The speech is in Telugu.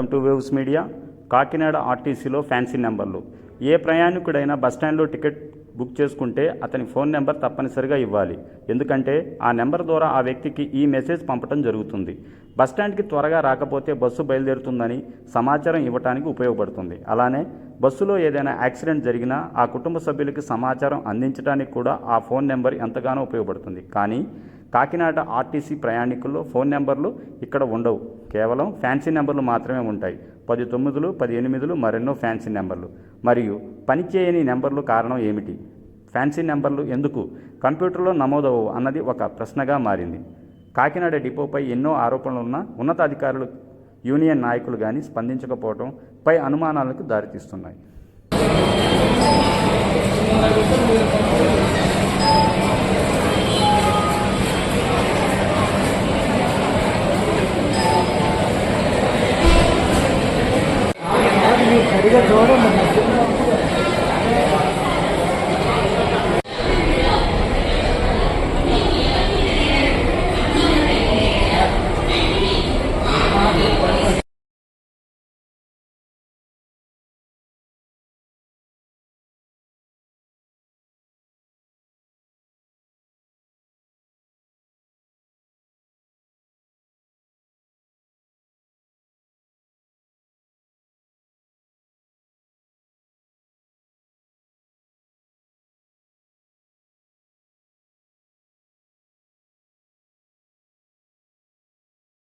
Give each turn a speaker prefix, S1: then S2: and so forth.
S1: Welcome to waves media. Kakinada ఆర్టీసీలో ఫ్యాన్సీ నెంబర్లు. ఏ ప్రయాణికుడైనా బస్టాండ్లో టికెట్ బుక్ చేసుకుంటే అతని ఫోన్ నెంబర్ తప్పనిసరిగా ఇవ్వాలి. ఎందుకంటే ఆ నెంబర్ ద్వారా ఆ వ్యక్తికి ఈ మెసేజ్ పంపడం జరుగుతుంది. బస్టాండ్కి త్వరగా రాకపోతే బస్సు బయలుదేరుతుందని సమాచారం ఇవ్వడానికి ఉపయోగపడుతుంది. అలానే బస్సులో ఏదైనా యాక్సిడెంట్ జరిగినా ఆ కుటుంబ సభ్యులకి సమాచారం అందించడానికి కూడా ఆ ఫోన్ నెంబర్ ఎంతగానో ఉపయోగపడుతుంది. కానీ కాకినాడ ఆర్టీసీ ప్రయాణికుల్లో ఫోన్ నెంబర్లు ఇక్కడ ఉండవు. కేవలం ఫ్యాన్సీ నెంబర్లు మాత్రమే ఉంటాయి. 10 9లు, 10 8లు, మరెన్నో ఫ్యాన్సీ నెంబర్లు. మరియు పనిచేయని నెంబర్లు కారణం ఏమిటి? ఫ్యాన్సీ నెంబర్లు ఎందుకు కంప్యూటర్లో నమోదవు అన్నది ఒక ప్రశ్నగా మారింది. కాకినాడ డిపోపై ఎన్నో ఆరోపణలు ఉన్న ఉన్నతాధికారులు, యూనియన్ నాయకులు కానీ స్పందించకపోవడం పై అనుమానాలకు దారితీస్తున్నాయి.
S2: సరిగా చూడండి.